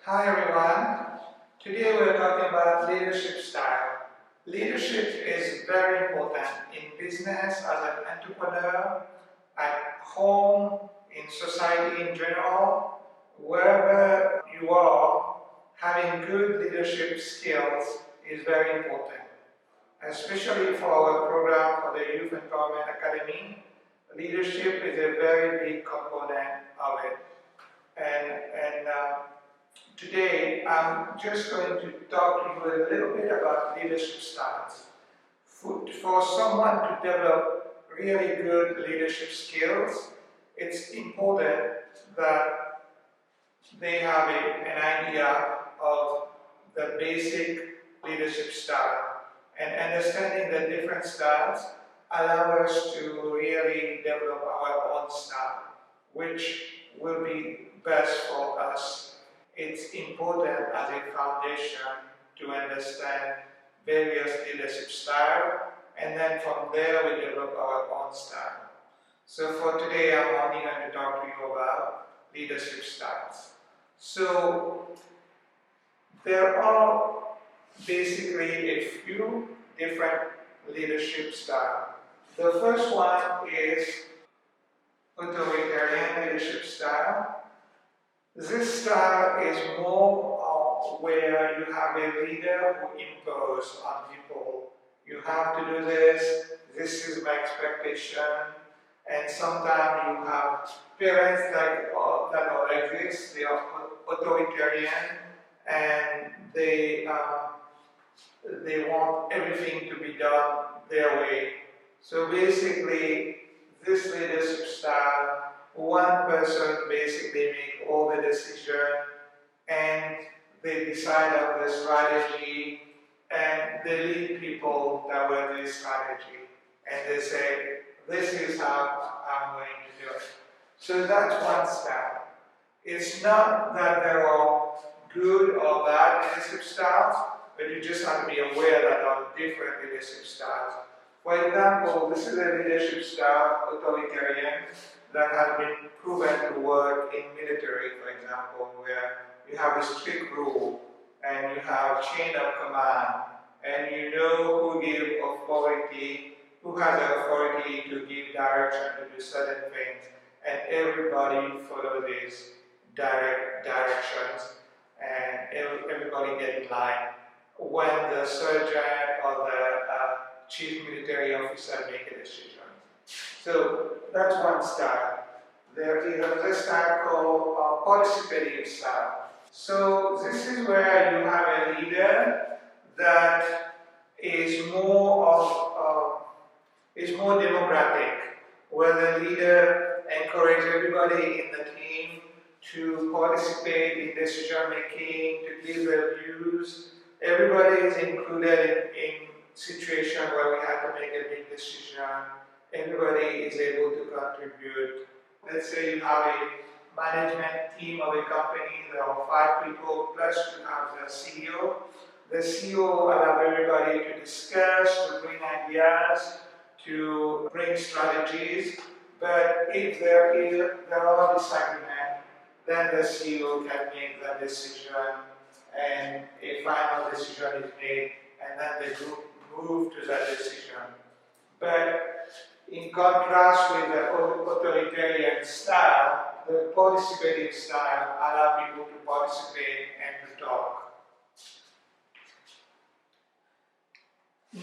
Hi everyone. Today we're talking about leadership style. Leadership is very important in business, as an entrepreneur, at home, in society in general. Wherever you are, having good leadership skills is very important. Especially for our program for the Youth Empowerment Academy, leadership is a very big component of it. And today, I'm just going to talk to you a little bit about leadership styles. For someone to develop really good leadership skills, it's important that they have an idea of the basic leadership style. And understanding the different styles allow us to really develop our own style, which will be best for us. It's important as a foundation to understand various leadership styles, and then from there we develop our own style. So for today, I'm only going to talk to you about leadership styles. So there are basically a few different leadership styles. The first one is Authoritarian leadership style. This style is more where you have a leader who imposes on people. You have to do this is my expectation, and sometimes you have parents that are like this, they are authoritarian, and they want everything to be done their way. So basically, this leadership style, one person basically make all the decision, and they decide on the strategy, and they lead people toward this strategy, and they say, this is how I'm going to do it. So that's one style. It's not that there are good or bad leadership styles, but you just have to be aware that there are different leadership styles. For example, this is a leadership style, authoritarian, that has been proven to work in military, for example, where you have a strict rule, and you have chain of command, and you know who gives authority, who has the authority to give direction to do certain things, and everybody follows these directions, and everybody get in line when the sergeant or the chief military officer make a decision. So that's one style. There is another style called participative style. So this is where you have a leader that is more democratic, where the leader encourages everybody in the team to participate in decision making, to give their views. Everybody is included in situation where we have to make a big decision. Everybody is able to contribute. Let's say you have a management team of a company, there are 5 people, plus you have the CEO. The CEO allows everybody to discuss, to bring ideas, to bring strategies. But if there are disagreements, then the CEO can make the decision, and a final decision is made, and then the group move to that decision. But in contrast with the authoritarian style, the participative style allows people to participate and to talk.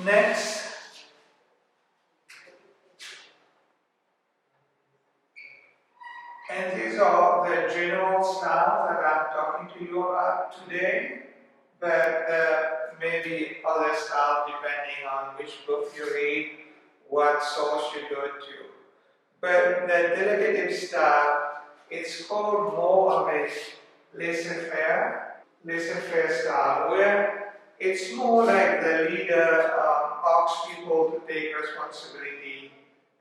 Next, and these are the general styles that I'm talking to you about today, but there may be other styles depending on which book you read, what source you go to. But the delegative style, it's called more of a laissez-faire style, where it's more like the leader asks people to take responsibility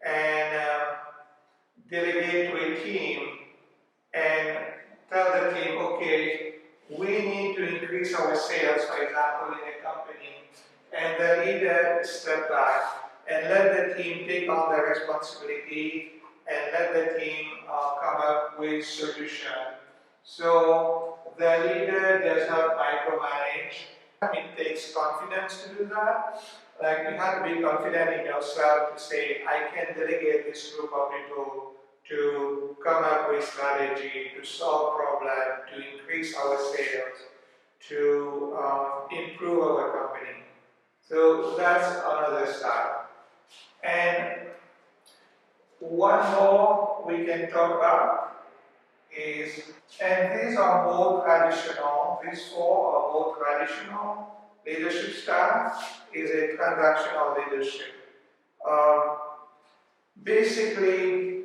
and delegate to a team and tell the team, okay, we need to increase our sales, for example, in a company, and the leader step back and let the team take on the responsibility and let the team come up with solution. So the leader change. It takes confidence to do that. Like, you have to be confident in yourself to say, I can delegate this group of people to come up with strategy, to solve problems, to increase our sales, to improve our company. So that's another style. And one more we can talk about is, and these are more traditional, these four are more traditional leadership styles, is a transactional leadership. Basically,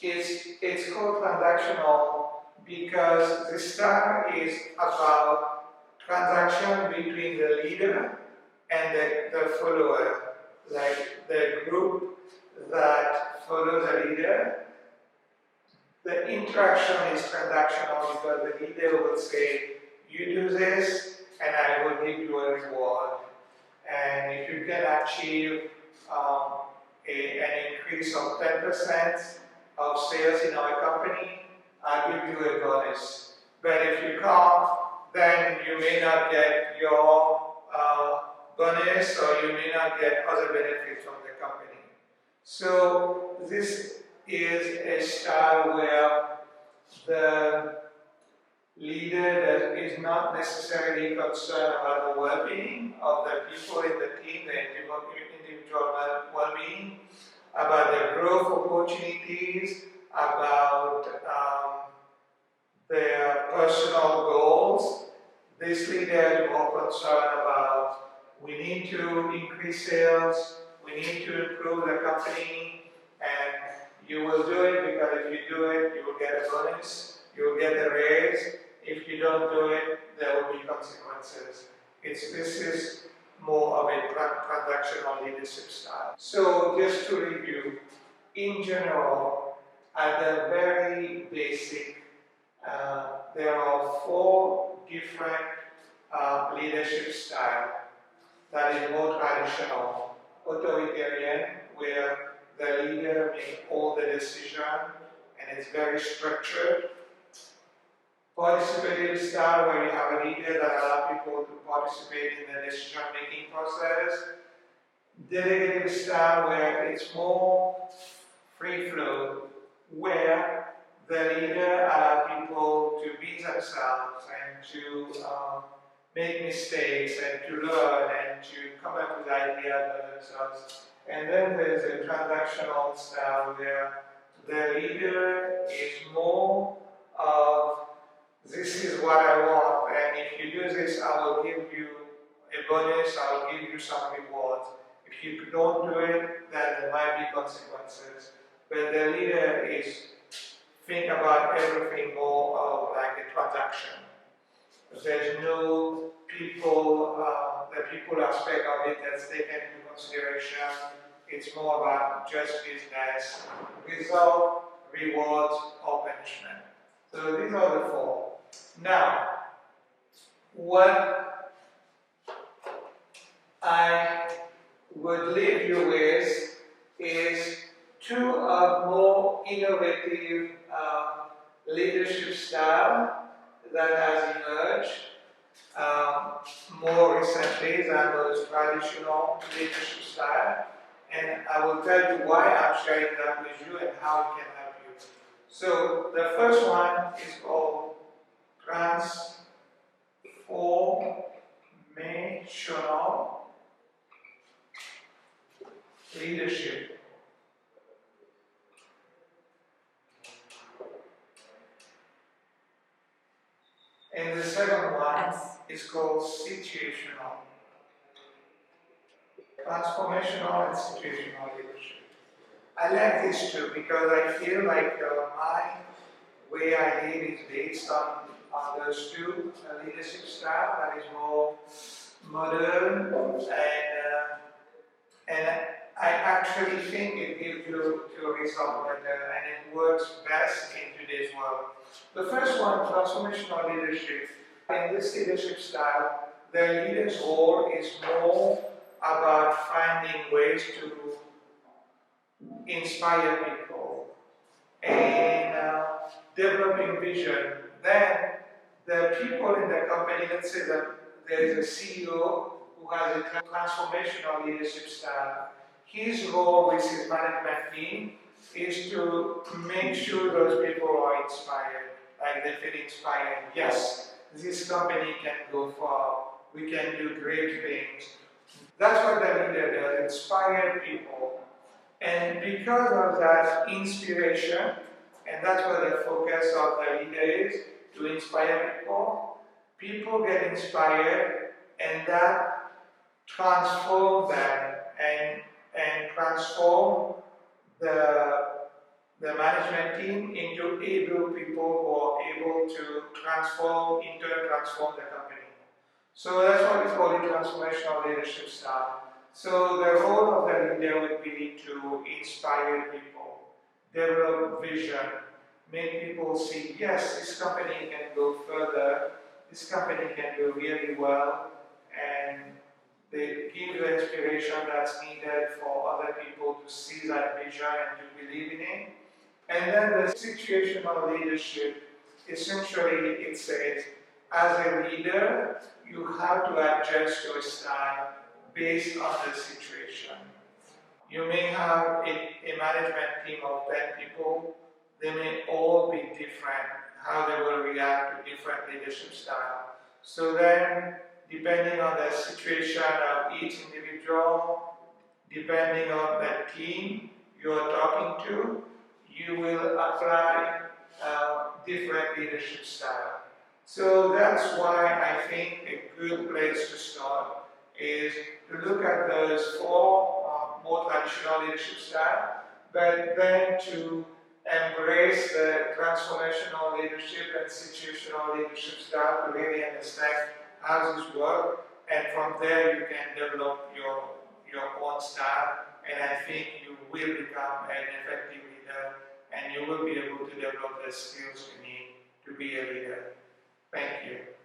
it's called transactional because the style is about transaction between the leader and the follower, like the group that follows the leader. The interaction is transactional because the leader will say, you do this and I will give you a reward. And if you can achieve an increase of 10% of sales in our company, I'll give you a bonus. But if you can't, then you may not get your bonus, or you may not get other benefits from the company. So this is a style where the leader is not necessarily concerned about the well-being of the people in the team, the individual well-being, about their growth opportunities, about their personal goals. This leader is more concerned about, we need to increase sales, we need to improve the company, and you will do it because if you do it, you will get a bonus, you will get a raise. If you don't do it, there will be consequences. This is more of a transactional leadership style. So just to review, in general, at the very basic, there are four different leadership styles. That is more traditional. Authoritarian, where the leader makes all the decisions and it's very structured. Participative style, where you have a leader that allows people to participate in the decision-making process. Delegative style, where it's more free flow, where the leader allows people to be themselves and to make mistakes and to learn and to come up with ideas by themselves. And then there's a transactional style, where the leader is more of, this is what I want, and if you do this, I will give you a bonus, I will give you some rewards. If you don't do it, then there might be consequences. But the leader is think about everything more of like a transaction. There's no people, the people aspect of it that's taken into consideration. It's more about just business, result, rewards, or punishment. So these are the four. Now, what I would leave you with is two of more innovative leadership style that has emerged more recently than those traditional leadership style, and I will tell you why I'm sharing that with you and how it can help you. So the first one is called Transformational leadership. And the second one is called Situational. Transformational and Situational leadership. I like this too because I feel like my way I lead is based on those two leadership styles that is more modern, and I actually think it gives you a result better and it works best in today's world. The first one, transformational leadership. In this leadership style, the leader's role is more about finding ways to inspire people and developing vision. Then the people in the company, let's say that there is a CEO who has a transformational leadership style. His role with his management team is to make sure those people are inspired, like they feel inspired. Yes, this company can go far. We can do great things. That's what the leader does, inspire people. And because of that inspiration, and that's where the focus of the leader is, to inspire people, people get inspired, and that transform them and transform the, the management team into able people who are able to transform, in turn transform the company. So that's what we call the transformational leadership style. So the role of the leader would be to inspire people, develop vision, make people see, yes, this company can go further, this company can do really well, and they give the inspiration that's needed for other people to see that vision and to believe in it. And then the situational leadership, essentially it says, as a leader, you have to adjust your style based on the situation. You may have a management team of 10 people, they may all be different, how they will react to different leadership style. So then, depending on the situation of each individual, depending on the team you're talking to, you will apply different leadership style. So that's why I think a good place to start is to look at those four more traditional leadership style, but then to embrace the transformational leadership and situational leadership style to really understand how this works, and from there you can develop your own style, and I think you will become an effective leader, and you will be able to develop the skills you need to be a leader. Thank you.